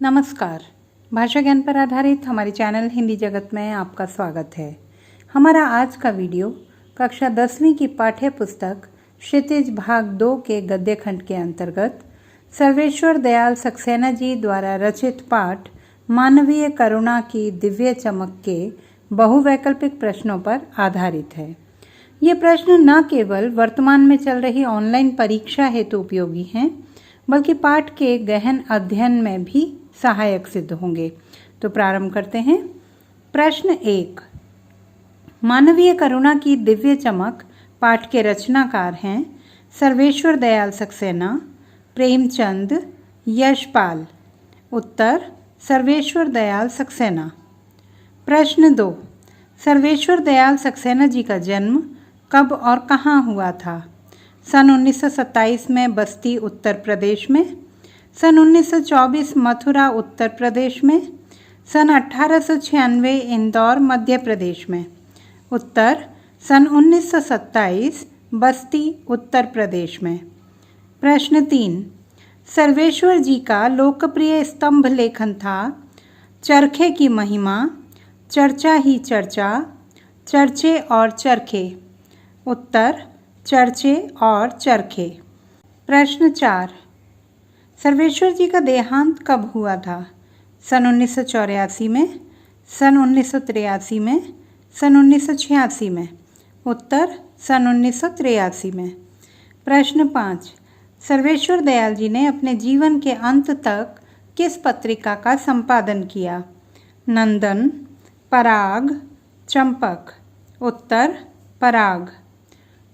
नमस्कार। भाषा ज्ञान पर आधारित हमारे चैनल हिंदी जगत में आपका स्वागत है। हमारा आज का वीडियो कक्षा 10वीं की पाठ्य पुस्तक क्षितिज भाग 2 के गद्य खंड के अंतर्गत सर्वेश्वर दयाल सक्सेना जी द्वारा रचित पाठ मानवीय करुणा की दिव्य चमक के बहुवैकल्पिक प्रश्नों पर आधारित है। ये प्रश्न न केवल वर्तमान में चल रही ऑनलाइन परीक्षा हेतु उपयोगी हैं, बल्कि पाठ के गहन अध्ययन में भी सहायक सिद्ध होंगे। तो प्रारंभ करते हैं। प्रश्न 1। मानवीय करुणा की दिव्य चमक पाठ के रचनाकार हैं सर्वेश्वर दयाल सक्सेना, प्रेमचंद, यशपाल। उत्तर सर्वेश्वर दयाल सक्सेना। प्रश्न 2। सर्वेश्वर दयाल सक्सेना जी का जन्म कब और कहाँ हुआ था? सन 1927 में बस्ती उत्तर प्रदेश में, सन 1924 मथुरा उत्तर प्रदेश में, सन 1896 इंदौर मध्य प्रदेश में। उत्तर सन 1927 बस्ती उत्तर प्रदेश में। प्रश्न 3। सर्वेश्वर जी का लोकप्रिय स्तंभ लेखन था चरखे की महिमा, चर्चा ही चर्चा, चर्चे और चरखे। उत्तर चर्चे और चरखे। प्रश्न 4। सर्वेश्वर जी का देहांत कब हुआ था? सन 1984 में, सन 1983 में, सन 1986 में। उत्तर सन 1983 में। प्रश्न 5। सर्वेश्वर दयाल जी ने अपने जीवन के अंत तक किस पत्रिका का संपादन किया? नंदन, पराग, चंपक। उत्तर पराग।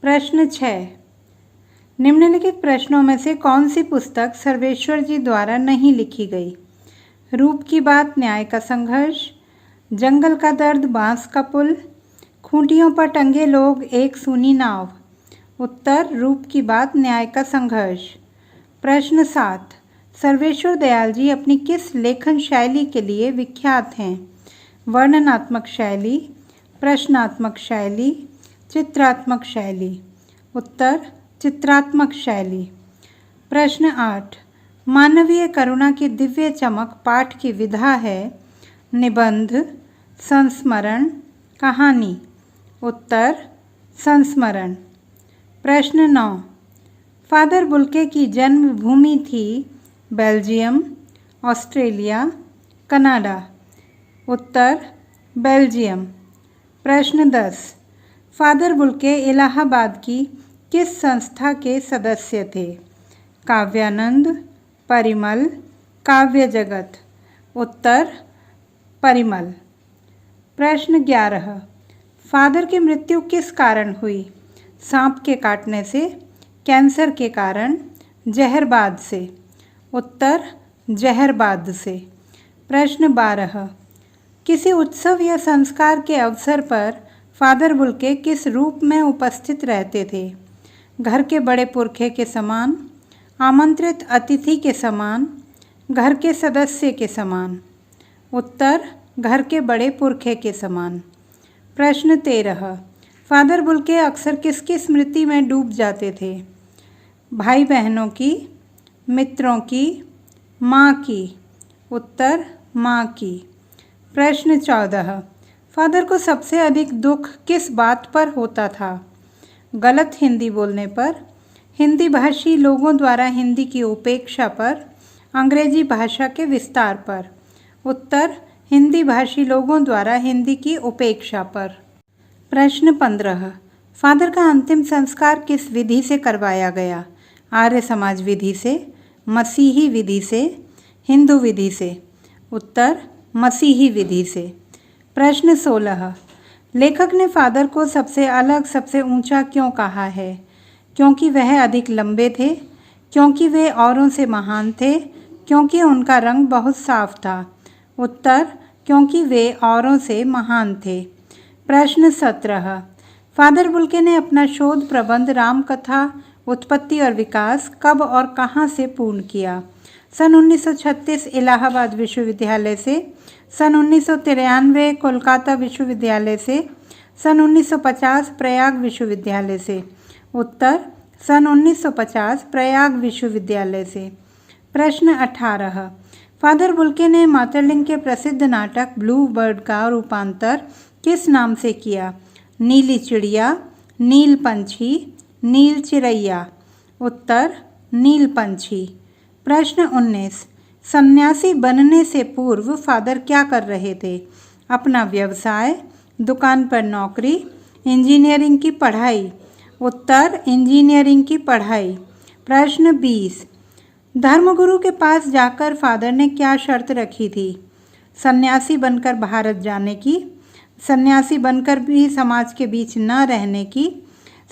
प्रश्न 6। निम्नलिखित प्रश्नों में से कौन सी पुस्तक सर्वेश्वर जी द्वारा नहीं लिखी गई? रूप की बात, न्याय का संघर्ष, जंगल का दर्द, बांस का पुल, खूंटियों पर टंगे लोग, एक सूनी नाव। उत्तर रूप की बात, न्याय का संघर्ष। प्रश्न 7। सर्वेश्वर दयाल जी अपनी किस लेखन शैली के लिए विख्यात हैं? वर्णनात्मक शैली, प्रश्नात्मक शैली, चित्रात्मक शैली। उत्तर चित्रात्मक शैली। प्रश्न 8। मानवीय करुणा की दिव्य चमक पाठ की विधा है निबंध, संस्मरण, कहानी। उत्तर संस्मरण। प्रश्न 9। फादर बुल्के की जन्मभूमि थी बेल्जियम, ऑस्ट्रेलिया, कनाडा। उत्तर बेल्जियम। प्रश्न 10। फादर बुल्के इलाहाबाद की किस संस्था के सदस्य थे? काव्यानंद, परिमल, काव्य जगत। उत्तर परिमल। प्रश्न 11। फादर की मृत्यु किस कारण हुई? सांप के काटने से, कैंसर के कारण, जहरबाद से। उत्तर जहरबाद से। प्रश्न 12। किसी उत्सव या संस्कार के अवसर पर फादर बुल्के किस रूप में उपस्थित रहते थे? घर के बड़े पुरखे के समान, आमंत्रित अतिथि के समान, घर के सदस्य के समान। उत्तर घर के बड़े पुरखे के समान। प्रश्न 13। फादर बुल्के अक्सर किसकी स्मृति में डूब जाते थे? भाई बहनों की, मित्रों की, माँ की। उत्तर माँ की। प्रश्न 14। फादर को सबसे अधिक दुख किस बात पर होता था? गलत हिंदी बोलने पर, हिंदी भाषी लोगों द्वारा हिंदी की उपेक्षा पर, अंग्रेजी भाषा के विस्तार पर। उत्तर हिंदी भाषी लोगों द्वारा हिंदी की उपेक्षा पर। प्रश्न 15। फादर का अंतिम संस्कार किस विधि से करवाया गया? आर्य समाज विधि से, मसीही विधि से, हिंदू विधि से। उत्तर मसीही विधि से। प्रश्न 16। लेखक ने फादर को सबसे अलग, सबसे ऊंचा क्यों कहा है? क्योंकि वह अधिक लंबे थे, क्योंकि वे औरों से महान थे, क्योंकि उनका रंग बहुत साफ था। उत्तर क्योंकि वे औरों से महान थे। प्रश्न 17। फादर बुल्के ने अपना शोध प्रबंध रामकथा उत्पत्ति और विकास कब और कहाँ से पूर्ण किया? सन 1936 इलाहाबाद विश्वविद्यालय से, सन 1993 कोलकाता विश्वविद्यालय से, सन 1950 प्रयाग विश्वविद्यालय से। उत्तर सन 1950 प्रयाग विश्वविद्यालय से। प्रश्न 18। फादर बुल्के ने मातरलिंग के प्रसिद्ध नाटक ब्लू बर्ड का रूपांतर किस नाम से किया? नीली चिड़िया, नील पंछी, नील चिरैया। उत्तर नील पंछी। प्रश्न 19। सन्यासी बनने से पूर्व फादर क्या कर रहे थे? अपना व्यवसाय, दुकान पर नौकरी, इंजीनियरिंग की पढ़ाई। उत्तर इंजीनियरिंग की पढ़ाई। प्रश्न 20। धर्मगुरु के पास जाकर फादर ने क्या शर्त रखी थी? सन्यासी बनकर भारत जाने की, सन्यासी बनकर भी समाज के बीच न रहने की,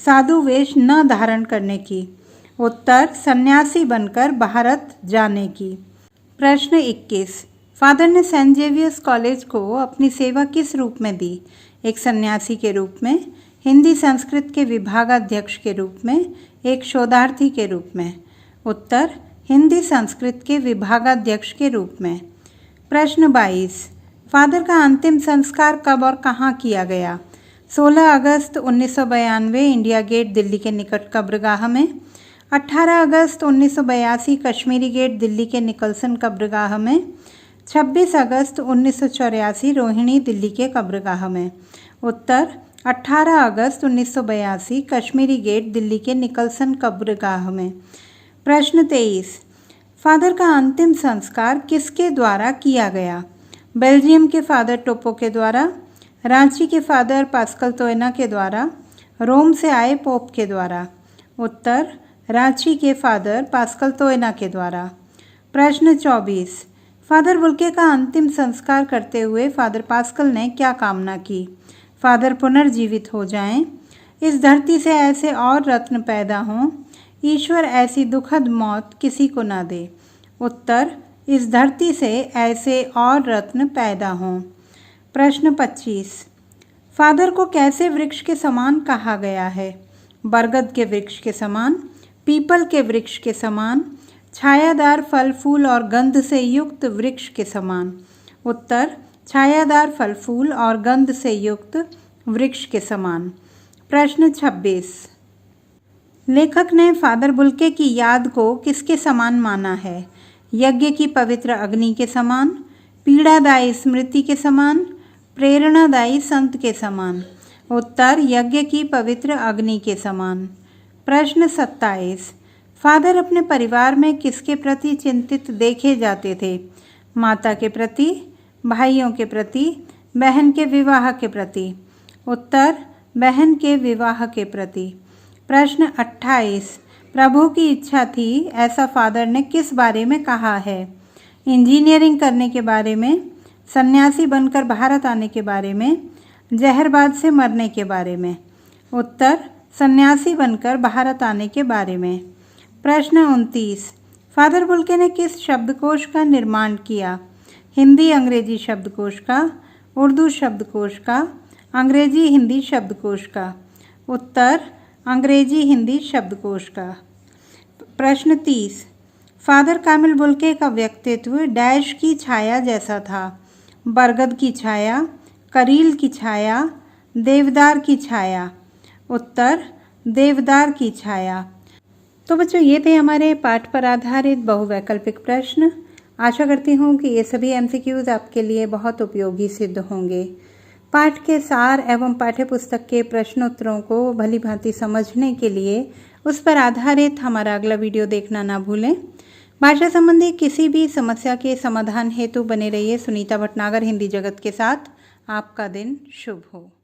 साधु वेश न धारण करने की। उत्तर सन्यासी बनकर भारत जाने की। प्रश्न 21। फादर ने सेंट जेवियर्स कॉलेज को अपनी सेवा किस रूप में दी? एक सन्यासी के रूप में, हिंदी संस्कृत के विभागाध्यक्ष के रूप में, एक शोधार्थी के रूप में। उत्तर हिंदी संस्कृत के विभागाध्यक्ष के रूप में। प्रश्न 22। फादर का अंतिम संस्कार कब और कहाँ किया गया? 16 अगस्त 1992 इंडिया गेट दिल्ली के निकट कब्रगाह में, 18 अगस्त 1982 कश्मीरी गेट दिल्ली के निकलसन कब्रगाह में, 26 अगस्त 1984 रोहिणी दिल्ली के कब्रगाह में। उत्तर 18 अगस्त 1982 कश्मीरी गेट दिल्ली के निकलसन कब्रगाह में। प्रश्न 23। फादर का अंतिम संस्कार किसके द्वारा किया गया? बेल्जियम के फादर टोपो के द्वारा, रांची के फादर पास्कल तोयना के द्वारा, रोम से आए पोप के द्वारा। उत्तर रांची के फादर पास्कल तोयना के द्वारा। प्रश्न 24। फादर बुल्के का अंतिम संस्कार करते हुए फादर पास्कल ने क्या कामना की? फादर पुनर्जीवित हो जाएं, इस धरती से ऐसे और रत्न पैदा हों, ईश्वर ऐसी दुखद मौत किसी को ना दे। उत्तर इस धरती से ऐसे और रत्न पैदा हों। प्रश्न 25। फादर को कैसे वृक्ष के समान कहा गया है? बरगद के वृक्ष के समान, पीपल के वृक्ष के समान, छायादार फल फूल और गंध से युक्त वृक्ष के समान। उत्तर छायादार फल फूल और गंध से युक्त वृक्ष के समान। प्रश्न 26। लेखक ने फादर बुल्के की याद को किसके समान माना है? यज्ञ की पवित्र अग्नि के समान, पीड़ादायी स्मृति के समान, प्रेरणादायी संत के समान। उत्तर यज्ञ की पवित्र अग्नि के समान। प्रश्न 27। फादर अपने परिवार में किसके प्रति चिंतित देखे जाते थे? माता के प्रति, भाइयों के प्रति, बहन के विवाह के प्रति। उत्तर बहन के विवाह के प्रति। प्रश्न 28। प्रभु की इच्छा थी ऐसा फादर ने किस बारे में कहा है? इंजीनियरिंग करने के बारे में, सन्यासी बनकर भारत आने के बारे में, जहरबाद से मरने के बारे में। उत्तर सन्यासी बनकर भारत आने के बारे में। प्रश्न 29। फादर बुल्के ने किस शब्दकोश का निर्माण किया? हिंदी अंग्रेजी शब्दकोश का, उर्दू शब्दकोश का, अंग्रेजी हिंदी शब्दकोश का। उत्तर अंग्रेजी हिंदी शब्दकोश का। प्रश्न 30। फादर कामिल बुल्के का व्यक्तित्व डैश की छाया जैसा था? बरगद की छाया, करील की छाया, देवदार की छाया। उत्तर देवदार की छाया। तो बच्चों ये थे हमारे पाठ पर आधारित बहुवैकल्पिक प्रश्न। आशा करती हूँ कि ये सभी MCQs आपके लिए बहुत उपयोगी सिद्ध होंगे। पाठ के सार एवं पाठ्य पुस्तक के प्रश्नोत्तरों को भली भांति समझने के लिए उस पर आधारित हमारा अगला वीडियो देखना ना भूलें। भाषा संबंधी किसी भी समस्या के समाधान हेतु बने रहिए सुनीता भटनागर हिंदी जगत के साथ। आपका दिन शुभ हो।